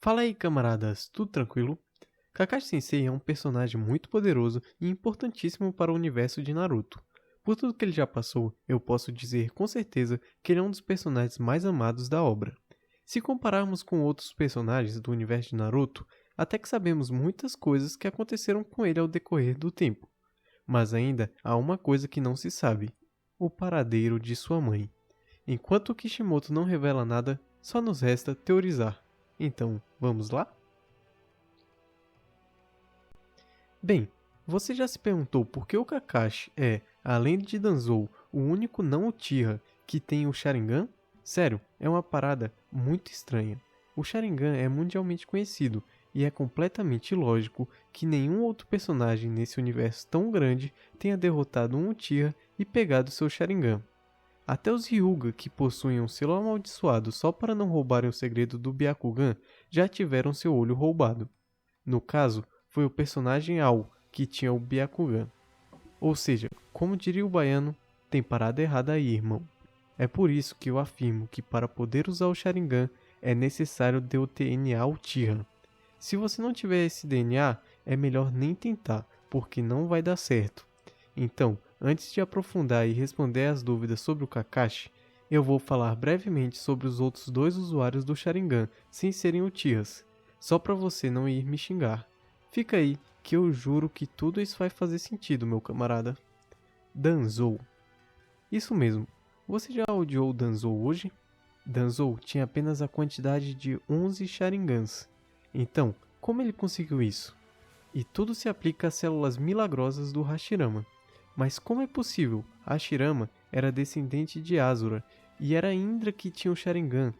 Fala aí, camaradas, tudo tranquilo? Kakashi Sensei é um personagem muito poderoso e importantíssimo para o universo de Naruto. Por tudo que ele já passou, eu posso dizer com certeza que ele é um dos personagens mais amados da obra. Se compararmos com outros personagens do universo de Naruto, até que sabemos muitas coisas que aconteceram com ele ao decorrer do tempo. Mas ainda há uma coisa que não se sabe: o paradeiro de sua mãe. Enquanto Kishimoto não revela nada, só nos resta teorizar. Então, vamos lá? Bem, você já se perguntou por que o Kakashi é, além de Danzou, o único não Uchiha que tem o Sharingan? Sério, é uma parada muito estranha. O Sharingan é mundialmente conhecido e é completamente ilógico que nenhum outro personagem nesse universo tão grande tenha derrotado um Uchiha e pegado seu Sharingan. Até os Hyuga, que possuem um selo amaldiçoado só para não roubarem o segredo do Byakugan, já tiveram seu olho roubado. No caso, foi o personagem Ao que tinha o Byakugan. Ou seja, como diria o baiano, tem parada errada aí, irmão. É por isso que eu afirmo que para poder usar o Sharingan é necessário ter o DNA Uchiha. Se você não tiver esse DNA, é melhor nem tentar, porque não vai dar certo. Então, antes de aprofundar e responder as dúvidas sobre o Kakashi, eu vou falar brevemente sobre os outros dois usuários do Sharingan, sem serem Uchihas, só para você não ir me xingar. Fica aí, que eu juro que tudo isso vai fazer sentido, meu camarada. Danzou. Isso mesmo, você já odiou Danzou hoje? Danzou tinha apenas a quantidade de 11 Sharingans. Então, como ele conseguiu isso? E tudo se aplica às células milagrosas do Hashirama. Mas como é possível? Hashirama era descendente de Asura, e era Indra que tinha o Sharingan.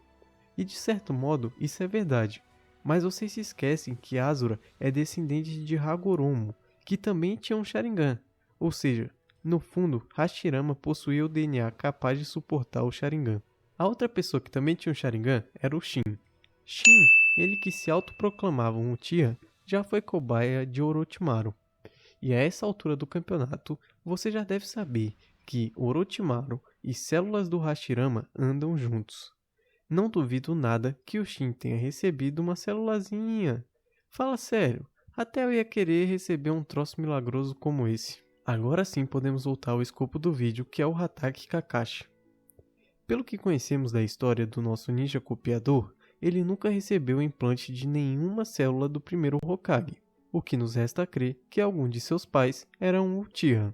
E de certo modo, isso é verdade. Mas vocês se esquecem que Asura é descendente de Hagoromo, que também tinha um Sharingan. Ou seja, no fundo, Hashirama possuía o DNA capaz de suportar o Sharingan. A outra pessoa que também tinha um Sharingan era o Shin. Shin, ele que se autoproclamava um Uchiha, já foi cobaia de Orochimaru. E a essa altura do campeonato, você já deve saber que Orochimaru e células do Hashirama andam juntos. Não duvido nada que o Shin tenha recebido uma célulazinha. Fala sério, até eu ia querer receber um troço milagroso como esse. Agora sim podemos voltar ao escopo do vídeo, que é o Hatake Kakashi. Pelo que conhecemos da história do nosso ninja copiador, ele nunca recebeu o implante de nenhuma célula do primeiro Hokage, o que nos resta crer que algum de seus pais era um Uchiha.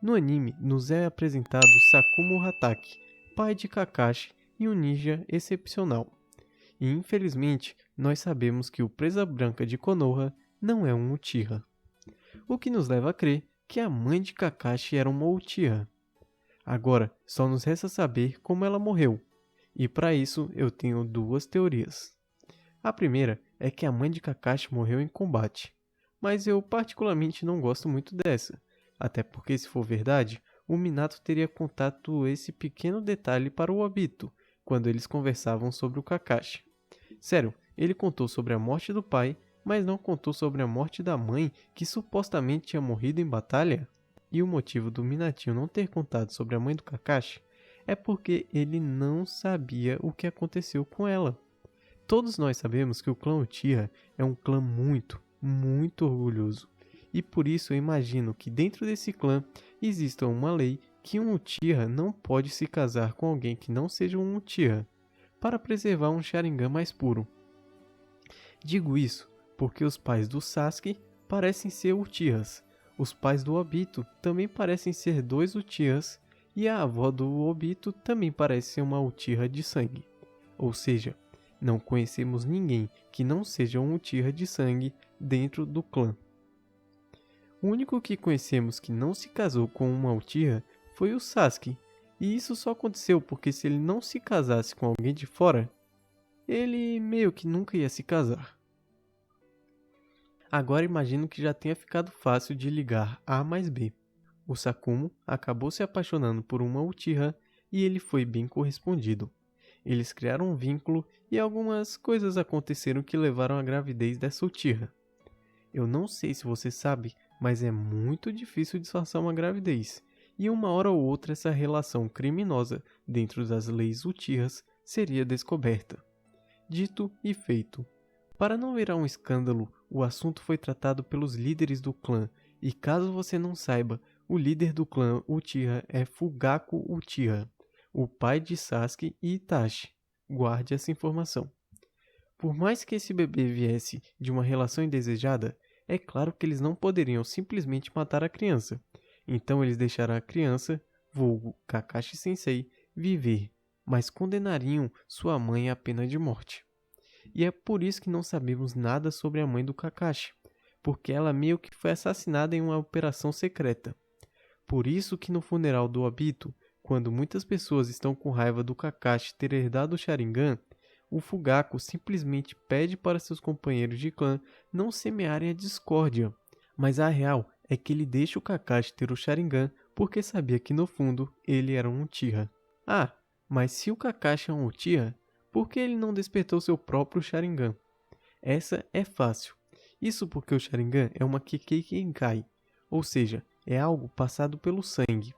No anime, nos é apresentado Sakumo Hatake, pai de Kakashi e um ninja excepcional. E infelizmente, nós sabemos que o Presa Branca de Konoha não é um Uchiha. O que nos leva a crer que a mãe de Kakashi era uma Uchiha. Agora, só nos resta saber como ela morreu. E para isso, eu tenho duas teorias. A primeira é que a mãe de Kakashi morreu em combate. Mas eu particularmente não gosto muito dessa. Até porque, se for verdade, o Minato teria contado esse pequeno detalhe para o Obito, quando eles conversavam sobre o Kakashi. Sério, ele contou sobre a morte do pai, mas não contou sobre a morte da mãe, que supostamente tinha morrido em batalha? E o motivo do Minatinho não ter contado sobre a mãe do Kakashi é porque ele não sabia o que aconteceu com ela. Todos nós sabemos que o clã Uchiha é um clã muito, muito orgulhoso. E por isso eu imagino que dentro desse clã exista uma lei que um Uchiha não pode se casar com alguém que não seja um Uchiha, para preservar um Sharingan mais puro. Digo isso porque os pais do Sasuke parecem ser Uchihas, os pais do Obito também parecem ser dois Uchihas e a avó do Obito também parece ser uma Uchiha de sangue. Ou seja, não conhecemos ninguém que não seja um Uchiha de sangue dentro do clã. O único que conhecemos que não se casou com uma Uchiha foi o Sasuke, e isso só aconteceu porque se ele não se casasse com alguém de fora, ele meio que nunca ia se casar. Agora imagino que já tenha ficado fácil de ligar A mais B. O Sakumo acabou se apaixonando por uma Uchiha e ele foi bem correspondido. Eles criaram um vínculo e algumas coisas aconteceram que levaram à gravidez dessa Uchiha. Eu não sei se você sabe, mas é muito difícil disfarçar uma gravidez. E uma hora ou outra essa relação criminosa dentro das leis Uchihas seria descoberta. Dito e feito. Para não virar um escândalo, o assunto foi tratado pelos líderes do clã, e caso você não saiba, o líder do clã Uchiha é Fugaku Uchiha, o pai de Sasuke e Itachi. Guarde essa informação. Por mais que esse bebê viesse de uma relação indesejada, é claro que eles não poderiam simplesmente matar a criança. Então eles deixaram a criança, vulgo Kakashi Sensei, viver, mas condenariam sua mãe à pena de morte. E é por isso que não sabemos nada sobre a mãe do Kakashi, porque ela meio que foi assassinada em uma operação secreta. Por isso que no funeral do Obito, quando muitas pessoas estão com raiva do Kakashi ter herdado o Sharingan, o Fugaku simplesmente pede para seus companheiros de clã não semearem a discórdia. Mas a real é que ele deixa o Kakashi ter o Sharingan porque sabia que no fundo ele era um Uchiha. Ah, mas se o Kakashi é um Uchiha, por que ele não despertou seu próprio Sharingan? Essa é fácil. Isso porque o Sharingan é uma Kekkei Genkai, ou seja, é algo passado pelo sangue.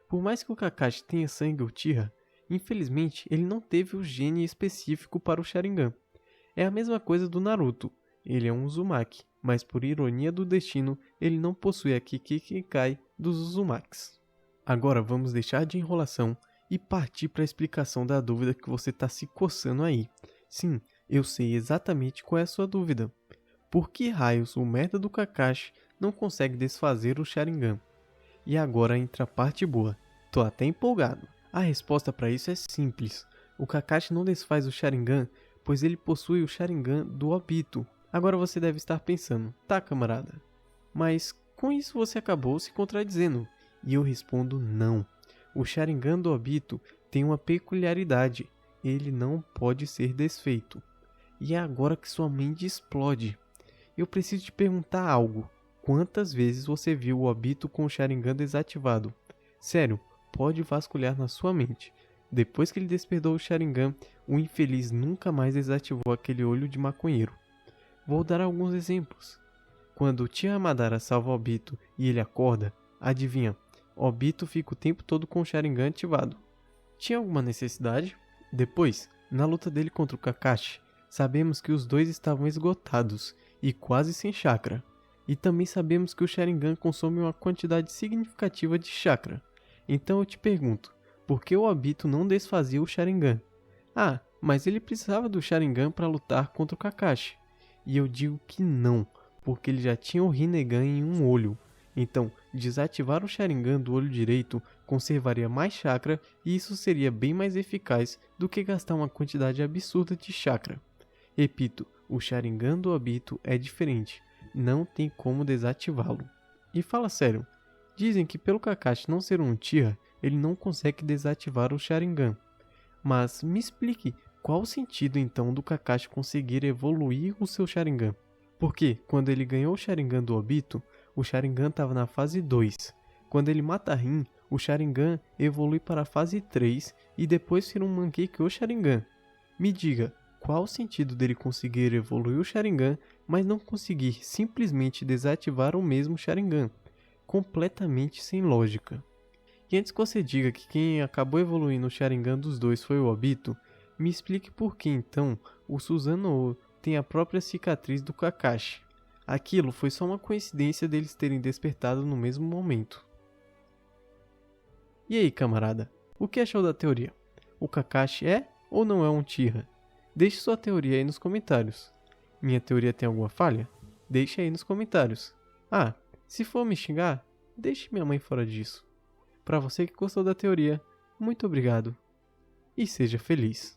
Por mais que o Kakashi tenha sangue Uchiha, infelizmente ele não teve o gene específico para o Sharingan. É a mesma coisa do Naruto, ele é um Uzumaki, mas por ironia do destino, ele não possui a Kekkei Genkai dos Uzumakis. Agora vamos deixar de enrolação e partir para a explicação da dúvida que você está se coçando aí. Sim, eu sei exatamente qual é a sua dúvida. Por que raios o merda do Kakashi não consegue desfazer o Sharingan? E agora entra a parte boa. Tô até empolgado. A resposta para isso é simples. O Kakashi não desfaz o Sharingan, pois ele possui o Sharingan do Obito. Agora você deve estar pensando, tá camarada? Mas com isso você acabou se contradizendo. E eu respondo não. O Sharingan do Obito tem uma peculiaridade. Ele não pode ser desfeito. E é agora que sua mente explode. Eu preciso te perguntar algo. Quantas vezes você viu o Obito com o Sharingan desativado? Sério, pode vasculhar na sua mente. Depois que ele despertou o Sharingan, o infeliz nunca mais desativou aquele olho de maconheiro. Vou dar alguns exemplos. Quando o Tio Madara salva o Obito e ele acorda, adivinha, Obito fica o tempo todo com o Sharingan ativado. Tinha alguma necessidade? Depois, na luta dele contra o Kakashi, sabemos que os dois estavam esgotados e quase sem chakra. E também sabemos que o Sharingan consome uma quantidade significativa de chakra. Então eu te pergunto, por que o Obito não desfazia o Sharingan? Ah, mas ele precisava do Sharingan para lutar contra o Kakashi. E eu digo que não, porque ele já tinha o Rinnegan em um olho. Então, desativar o Sharingan do olho direito conservaria mais chakra e isso seria bem mais eficaz do que gastar uma quantidade absurda de chakra. Repito, o Sharingan do Obito é diferente, não tem como desativá-lo. E fala sério, dizem que pelo Kakashi não ser um Uchiha, ele não consegue desativar o Sharingan. Mas me explique, qual o sentido então do Kakashi conseguir evoluir o seu Sharingan? Porque quando ele ganhou o Sharingan do Obito, o Sharingan estava na fase 2. Quando ele mata Rin, o Sharingan evolui para a fase 3 e depois vira um Mangekyo Sharingan. Me diga, qual o sentido dele conseguir evoluir o Sharingan, mas não conseguir simplesmente desativar o mesmo Sharingan? Completamente sem lógica. E antes que você diga que quem acabou evoluindo o Sharingan dos dois foi o Obito, me explique por que então o Susanoo tem a própria cicatriz do Kakashi. Aquilo foi só uma coincidência deles terem despertado no mesmo momento. E aí, camarada? O que achou da teoria? O Kakashi é ou não é um Uchiha? Deixe sua teoria aí nos comentários. Minha teoria tem alguma falha? Deixe aí nos comentários. Ah, se for me xingar, deixe minha mãe fora disso. Para você que gostou da teoria, muito obrigado. E seja feliz.